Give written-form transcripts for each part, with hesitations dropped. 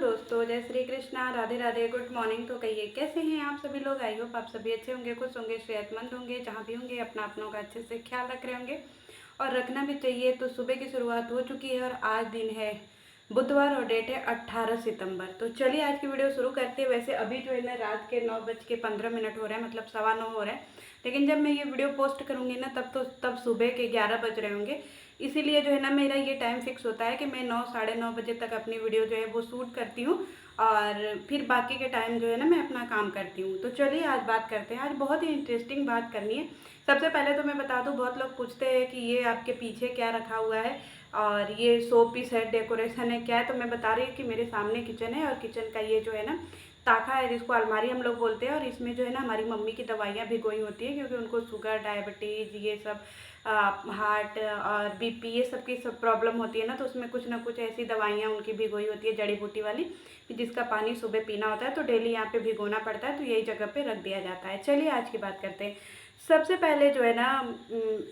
दोस्तों, जय Shri Krishna, Radhe Radhe, good morning. तो कहिए कैसे हैं आप सभी लोग। आई होप आप सभी अच्छे होंगे, खुश होंगे, सेहतमंद होंगे, जहाँ भी होंगे अपना अपनों का अच्छे से ख्याल रख रहे होंगे और रखना भी चाहिए। तो सुबह की शुरुआत हो चुकी है और आज दिन है बुधवार और डेट है 18 सितंबर। तो चलिए आज की वीडियो शुरू करते हैं। वैसे अभी जो है ना रात के 9:15 हो रहे हैं, मतलब 9:15 हो रहे हैं, लेकिन जब मैं ये वीडियो पोस्ट करूँगी ना तब सुबह के 11 बज रहे होंगे। इसीलिए जो है ना मेरा ये टाइम फिक्स होता है कि मैं 9 साढ़े 9 बजे तक अपनी वीडियो जो है वो शूट करती हूँ और फिर बाकी के टाइम जो है ना मैं अपना काम करती हूँ। तो चलिए आज बात करते हैं। आज बहुत ही इंटरेस्टिंग बात करनी है। सबसे पहले तो मैं बता दूँ, बहुत लोग पूछते हैं कि ये आपके पीछे क्या रखा हुआ है और ये शो पीस है, डेकोरेशन है, क्या है। तो मैं बता रही हूँ कि मेरे सामने किचन है और किचन का ये जो है ना ताखा है, जिसको अलमारी हम लोग बोलते हैं, और इसमें जो है ना हमारी मम्मी की दवाइयाँ भिगोई होती है, क्योंकि उनको शुगर, डायबिटीज़, ये सब हार्ट और बीपी, ये सब की सब प्रॉब्लम होती है ना। तो उसमें कुछ ना कुछ ऐसी दवाइयाँ उनकी भिगोई होती है, जड़ी बूटी वाली, जिसका पानी सुबह पीना होता है। तो डेली यहाँ पे भिगोना पड़ता है, तो यही जगह पे रख दिया जाता है। चलिए आज की बात करते हैं। सबसे पहले जो है ना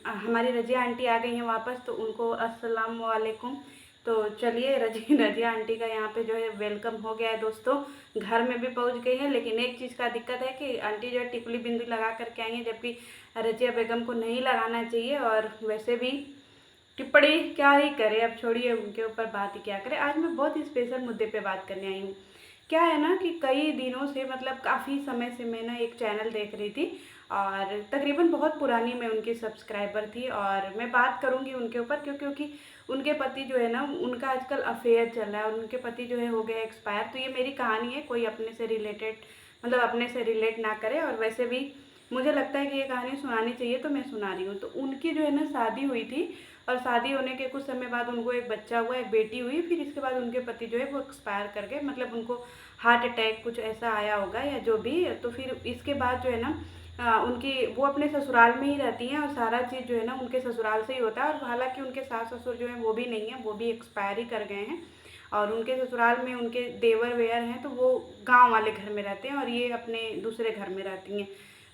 हमारी रजिया आंटी आ गई हैं वापस, तो उनको अस्सलाम वालेकुम। तो चलिए रजिया आंटी का यहाँ पे जो है वेलकम हो गया है दोस्तों, घर में भी पहुँच गई है। लेकिन एक चीज़ का दिक्कत है कि आंटी जो है टिकुली बिंदी लगा करके आई हैं, जबकि रजिया बेगम को नहीं लगाना चाहिए। और वैसे भी टिप्पणी क्या ही करे, अब छोड़िए, उनके ऊपर बात ही क्या करे। आज मैं बहुत ही स्पेशल मुद्दे पे बात करने आई हूँ। क्या है ना कि कई दिनों से, मतलब काफ़ी समय से मैं ना एक चैनल देख रही थी और तकरीबन बहुत पुरानी मैं उनकी सब्सक्राइबर थी। और मैं बात करूँगी उनके ऊपर क्योंकि उनके पति जो है ना, उनका आजकल अफेयर चल रहा है और उनके पति जो है हो गए एक्सपायर। तो ये मेरी कहानी है, कोई अपने से रिलेटेड, मतलब अपने से रिलेट ना करे। और वैसे भी मुझे लगता है कि ये कहानी सुनानी चाहिए, तो मैं सुना रही हूँ। तो उनकी जो है ना शादी हुई थी और शादी होने के कुछ समय बाद उनको एक बच्चा हुआ, एक बेटी हुई। फिर इसके बाद उनके पति जो है वो एक्सपायर कर गए, मतलब उनको हार्ट अटैक कुछ ऐसा आया होगा या जो भी। तो फिर इसके बाद जो है ना उनकी वो अपने ससुराल में ही रहती हैं और सारा चीज़ जो है ना उनके ससुराल से ही होता है। और हालांकि उनके सास ससुर जो हैं वो भी नहीं हैं, वो भी एक्सपायर ही कर गए हैं। और उनके ससुराल में उनके देवर वेयर हैं, तो वो गांव वाले घर में रहते हैं और ये अपने दूसरे घर में रहती हैं।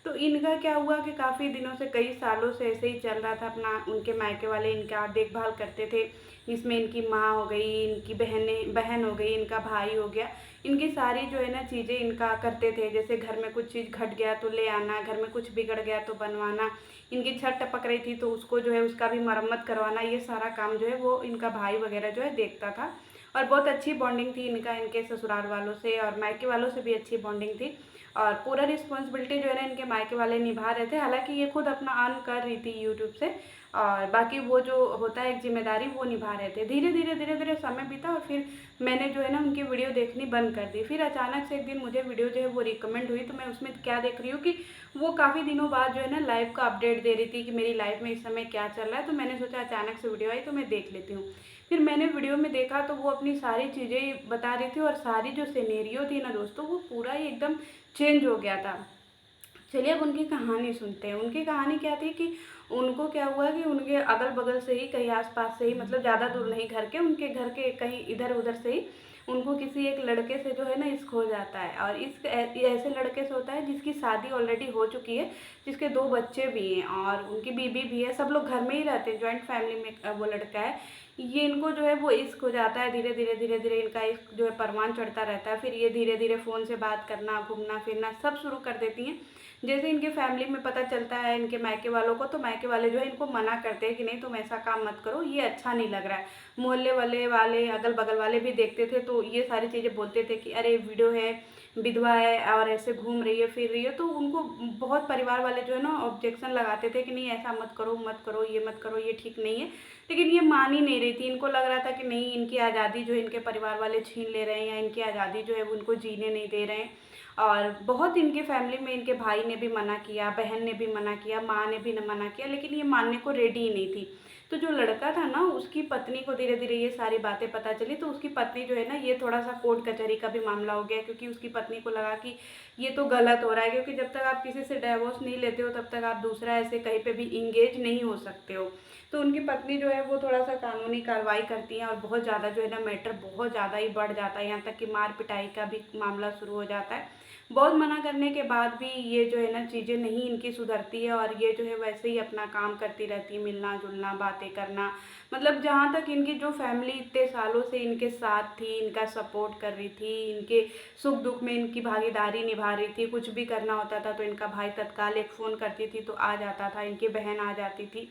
तो इनका क्या हुआ कि काफ़ी दिनों से, कई सालों से ऐसे ही चल रहा था अपना। उनके मायके वाले इनका देखभाल करते थे। इसमें इनकी माँ हो गई, इनकी बहन हो गई, इनका भाई हो गया, इनकी सारी जो है ना चीज़ें इनका करते थे। जैसे घर में कुछ चीज़ घट गया तो ले आना, घर में कुछ बिगड़ गया तो बनवाना, इनकी छत टपक रही थी तो उसको जो है उसका भी मरम्मत करवाना, ये सारा काम जो है वो इनका भाई वगैरह जो है देखता था। और बहुत अच्छी बॉन्डिंग थी इनका इनके ससुराल वालों से, और मायके वालों से भी अच्छी बॉन्डिंग थी। और पूरा रिस्पॉन्सिबिलिटी जो है ना इनके मायके वाले निभा रहे थे। हालांकि ये खुद अपना अर्न कर रही थी यूट्यूब से, और बाकी वो जो होता है एक जिम्मेदारी वो निभा रहे थे। धीरे धीरे समय बीता और फिर मैंने जो है ना उनकी वीडियो देखनी बंद कर दी। फिर अचानक से एक दिन मुझे वीडियो जो है वो रिकमेंड हुई। तो मैं उसमें क्या देख रही हूँ कि वो काफ़ी दिनों बाद जो है ना लाइफ का अपडेट दे रही थी कि मेरी लाइफ में इस समय क्या चल रहा है। तो मैंने सोचा अचानक से वीडियो आई तो मैं देख लेती हूँ। फिर मैंने वीडियो में देखा तो वो अपनी सारी चीज़ें बता रही थी और सारी जो सिनेरियो थी ना दोस्तों, वो पूरा ही एकदम चेंज हो गया था। चलिए अब उनकी कहानी सुनते हैं। उनकी कहानी क्या थी कि उनको क्या हुआ कि उनके अगल बगल से ही, कहीं आसपास से ही, मतलब ज़्यादा दूर नहीं, उनके घर के कहीं इधर उधर से ही उनको किसी एक लड़के से जो है ना इश्क हो जाता है। और इश्क ऐसे लड़के से होता है जिसकी शादी ऑलरेडी हो चुकी है, जिसके 2 बच्चे भी हैं और उनकी बीबी भी है। सब लोग घर में ही रहते हैं, जॉइंट फैमिली में वो लड़का है। ये इनको जो है वो इश्क हो जाता है। धीरे धीरे इनका इश्क जो है परवान चढ़ता रहता है। फिर ये धीरे धीरे फ़ोन से बात करना, घूमना फिरना सब शुरू कर देती हैं। जैसे इनके फैमिली में पता चलता है इनके मायके वालों को, तो मायके वाले जो है इनको मना करते हैं कि नहीं तुम ऐसा काम मत करो, ये अच्छा नहीं लग रहा है। मोहल्ले वाले अगल बगल वाले भी देखते थे तो ये सारी चीज़ें बोलते थे कि अरे वीडियो है, विधवा है और ऐसे घूम रही है फिर रही है। तो उनको बहुत परिवार वाले जो है ना ऑब्जेक्शन लगाते थे कि नहीं ऐसा मत करो, मत करो, ये मत करो, ये ठीक नहीं है। लेकिन ये मान ही नहीं रही थी। इनको लग रहा था कि नहीं, इनकी आज़ादी जो है इनके परिवार वाले छीन ले रहे हैं, या इनकी आज़ादी जो है वो उनको जीने नहीं दे रहे हैं। और बहुत इनके फैमिली में इनके भाई ने भी मना किया, बहन ने भी मना किया, माँ ने भी मना किया, लेकिन ये मानने को रेडी ही नहीं थी। तो जो लड़का था ना, उसकी पत्नी को धीरे धीरे ये सारी बातें पता चली। तो उसकी पत्नी जो है ना, ये थोड़ा सा कोर्ट कचहरी का भी मामला हो गया, क्योंकि उसकी पत्नी को लगा कि ये तो गलत हो रहा है, क्योंकि जब तक आप किसी से डिवोर्स नहीं लेते हो तब तक आप दूसरा ऐसे कहीं पे भी इंगेज नहीं हो सकते हो। तो उनकी पत्नी जो है वो थोड़ा सा कानूनी कार्रवाई करती हैं और बहुत ज़्यादा जो है ना मैटर बहुत ज़्यादा ही बढ़ जाता है, यहाँ तक कि मार पिटाई का भी मामला शुरू हो जाता है। बहुत मना करने के बाद भी ये जो है ना चीज़ें नहीं इनकी सुधरती है और ये जो है वैसे ही अपना काम करती रहती है, मिलना जुलना, बात बातें करना, मतलब जहाँ तक इनकी जो फैमिली इतने सालों से इनके साथ थी, इनका सपोर्ट कर रही थी, इनके सुख दुख में इनकी भागीदारी निभा रही थी, कुछ भी करना होता था तो इनका भाई तत्काल एक फ़ोन करती थी तो आ जाता था, इनकी बहन आ जाती थी,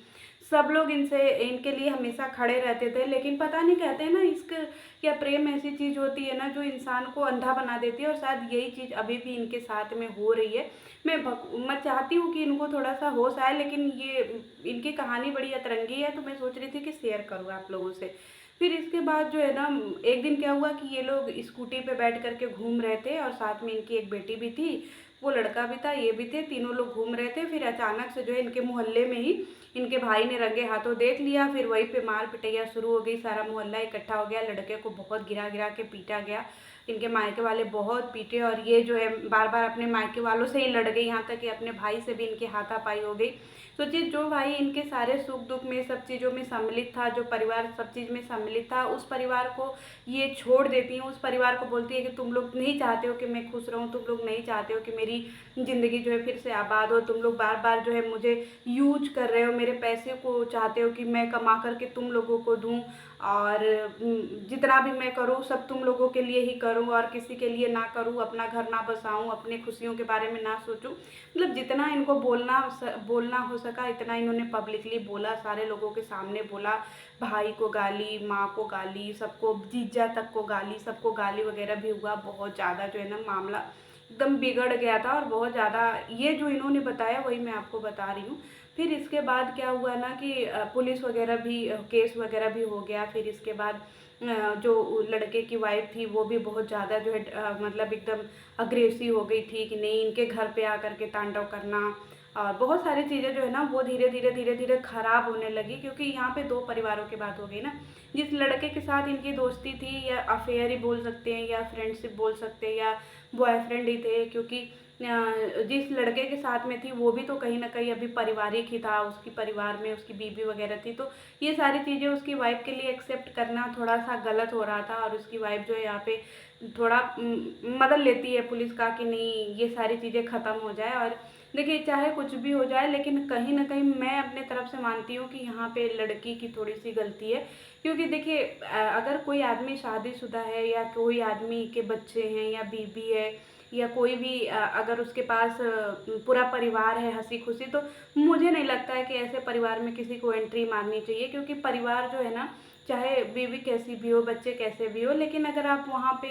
सब लोग इनसे इनके लिए हमेशा खड़े रहते थे। लेकिन पता नहीं, कहते हैं ना, इश्क या प्रेम ऐसी चीज़ होती है ना जो इंसान को अंधा बना देती है, और शायद यही चीज़ अभी भी इनके साथ में हो रही है। मैं चाहती हूँ कि इनको थोड़ा सा होश आए, लेकिन ये इनकी कहानी बड़ी अतरंगी है तो मैं सोच रही थी कि शेयर करूँ आप लोगों से। फिर इसके बाद जो है ना, एक दिन क्या हुआ कि ये लोग स्कूटी पे बैठ करके घूम रहे थे और साथ में इनकी एक बेटी भी थी, वो लड़का भी था, ये भी थे, तीनों लोग घूम रहे थे। फिर अचानक से जो है इनके मोहल्ले में ही इनके भाई ने रंगे हाथों देख लिया। फिर वहीं पे मार पिटैया शुरू हो गई, सारा मोहल्ला इकट्ठा हो गया, लड़के को बहुत गिरा गिरा के पीटा गया, इनके मायके वाले बहुत पीटे, और ये जो है बार बार अपने मायके वालों से ही लड़ गई, यहाँ तक कि अपने भाई से भी इनकी हाथापाई हो गई। सोचिए, जो भाई इनके सारे सुख दुख में सब चीज़ों में सम्मिलित था, जो परिवार सब चीज़ में सम्मिलित था, उस परिवार को ये छोड़ देती हैं, उस परिवार को बोलती है कि तुम लोग नहीं चाहते हो कि मैं खुश रहूं, तुम लोग नहीं चाहते हो कि मेरी ज़िंदगी जो है फिर से आबाद हो, तुम लोग बार बार जो है मुझे यूज कर रहे हो, मेरे पैसे को चाहते हो कि मैं कमा करके तुम लोगों को दूं, और जितना भी मैं करूँ सब तुम लोगों के लिए ही करूँ और किसी के लिए ना करूँ, अपना घर ना बसाऊँ, अपने खुशियों के बारे में ना सोचूँ। मतलब जितना इनको बोलना हो सका इतना इन्होंने पब्लिकली बोला, सारे लोगों के सामने बोला, भाई को गाली, माँ को गाली, सबको, जीजा तक को गाली, सबको गाली वगैरह भी हुआ। बहुत ज़्यादा जो है ना मामला एकदम बिगड़ गया था, और बहुत ज़्यादा ये जो इन्होंने बताया वही मैं आपको बता रही हूँ। फिर इसके बाद क्या हुआ ना कि पुलिस वगैरह भी, केस वगैरह भी हो गया। फिर इसके बाद जो लड़के की वाइफ थी वो भी बहुत ज़्यादा जो है मतलब एकदम अग्रेसिव हो गई थी कि नहीं, इनके घर पे आकर के तांडव करना, और बहुत सारी चीज़ें जो है ना वो धीरे धीरे ख़राब होने लगी, क्योंकि यहाँ पे दो परिवारों की बात हो गई ना। जिस लड़के के साथ इनकी दोस्ती थी, या अफेयर ही बोल सकते हैं, या फ्रेंडशिप बोल सकते हैं, या बॉयफ्रेंड ही थे, क्योंकि जिस लड़के के साथ में थी वो भी तो कहीं ना कहीं अभी पारिवारिक ही था, उसकी परिवार में उसकी बीवी वगैरह थी, तो ये सारी चीज़ें उसकी वाइफ के लिए एक्सेप्ट करना थोड़ा सा गलत हो रहा था। और उसकी वाइफ जो है यहाँ पे थोड़ा मदद लेती है पुलिस का कि नहीं, ये सारी चीज़ें ख़त्म हो जाए। और देखिए, चाहे कुछ भी हो जाए, लेकिन कहीं ना कहीं मैं अपने तरफ से मानती हूँ कि यहाँ पे लड़की की थोड़ी सी गलती है, क्योंकि देखिए अगर कोई आदमी शादीशुदा है, या कोई आदमी के बच्चे हैं, या बीबी है, या कोई भी अगर उसके पास पूरा परिवार है हंसी खुशी, तो मुझे नहीं लगता है कि ऐसे परिवार में किसी को एंट्री मारनी चाहिए, क्योंकि परिवार जो है ना, चाहे बीवी कैसी भी हो, बच्चे कैसे भी हो, लेकिन अगर आप वहाँ पे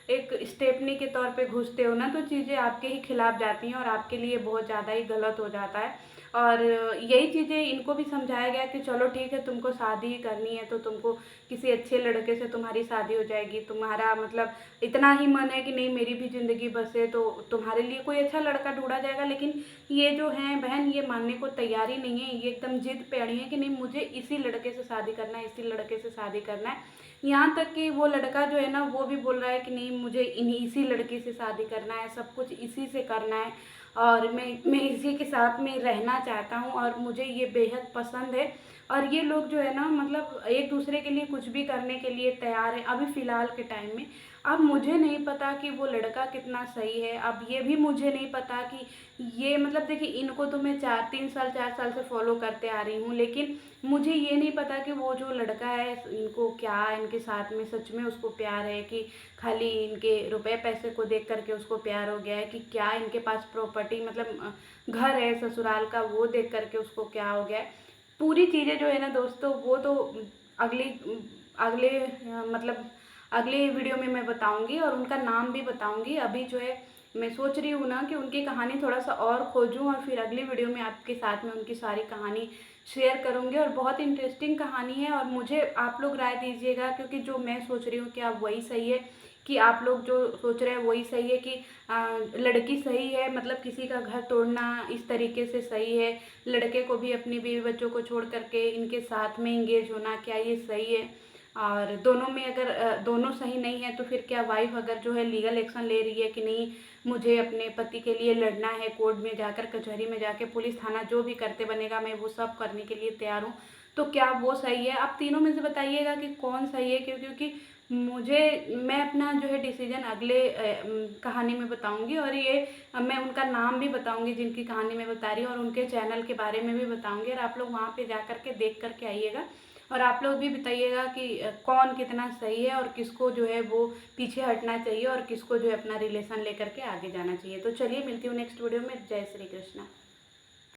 एक स्टेपनी के तौर पे घुसते हो ना, तो चीज़ें आपके ही खिलाफ जाती हैं और आपके लिए बहुत ज़्यादा ही गलत हो जाता है। और यही चीज़ें इनको भी समझाया गया कि चलो ठीक है, तुमको शादी ही करनी है तो तुमको किसी अच्छे लड़के से तुम्हारी शादी हो जाएगी, तुम्हारा मतलब इतना ही मन है कि नहीं मेरी भी ज़िंदगी बसे, तो तुम्हारे लिए कोई अच्छा लड़का ढूंढा जाएगा। लेकिन ये जो हैं बहन, ये मानने को तैयार ही नहीं है, ये एकदम जिद पे अड़ी है कि नहीं, मुझे इसी लड़के से शादी करना है, इसी लड़के से शादी करना है। यहाँ तक कि वो लड़का जो है ना वो भी बोल रहा है कि नहीं, मुझे इसी लड़की से शादी करना है, सब कुछ इसी से करना है, और मैं इसी के साथ में रहना चाहता हूँ, और मुझे ये बेहद पसंद है। और ये लोग जो है ना, मतलब एक दूसरे के लिए कुछ भी करने के लिए तैयार है अभी फ़िलहाल के टाइम में। अब मुझे नहीं पता कि वो लड़का कितना सही है, अब ये भी मुझे नहीं पता कि ये, मतलब देखिए, इनको तो मैं 4 3 साल 4 साल से फॉलो करते आ रही हूँ, लेकिन मुझे ये नहीं पता कि वो जो लड़का है इनको क्या, इनके साथ में सच में उसको प्यार है, कि खाली इनके रुपए पैसे को देख करके उसको प्यार हो गया है, कि क्या इनके पास प्रॉपर्टी, मतलब घर है ससुराल का, वो देख करके उसको क्या हो गया है। पूरी चीज़ें जो है ना दोस्तों, वो तो अगली अगले मतलब अगले वीडियो में मैं बताऊंगी, और उनका नाम भी बताऊंगी। अभी जो है मैं सोच रही हूँ ना कि उनकी कहानी थोड़ा सा और खोजूँ, और फिर अगली वीडियो में आपके साथ में उनकी सारी कहानी शेयर करूँगी। और बहुत इंटरेस्टिंग कहानी है, और मुझे आप लोग राय दीजिएगा, क्योंकि जो मैं सोच रही हूँ क्या वही सही है, कि आप लोग जो सोच रहे हैं वही सही है, कि लड़की सही है, मतलब किसी का घर तोड़ना इस तरीके से सही है, लड़के को भी अपनी बीवी बच्चों को छोड़ करके इनके साथ में इंगेज होना, क्या ये सही है? और दोनों में अगर दोनों सही नहीं है, तो फिर क्या वाइफ अगर जो है लीगल एक्शन ले रही है कि नहीं, मुझे अपने पति के लिए लड़ना है, कोर्ट में जाकर, कचहरी में जाके, पुलिस थाना जो भी करते बनेगा मैं वो सब करने के लिए तैयार हूँ, तो क्या वो सही है? आप तीनों में से बताइएगा कि कौन सही है, क्योंकि मैं अपना जो है डिसीजन अगले कहानी में बताऊंगी, और ये मैं उनका नाम भी बताऊंगी जिनकी कहानी मैं बता रही हूँ, और उनके चैनल के बारे में भी बताऊंगी, और आप लोग वहाँ पे जा कर के देख कर के आइएगा। और आप लोग भी बताइएगा कि कौन कितना सही है, और किसको जो है वो पीछे हटना चाहिए, और किसको जो है अपना रिलेशन लेकर के आगे जाना चाहिए। तो चलिए मिलती हूँ नेक्स्ट वीडियो में। जय श्री कृष्णा।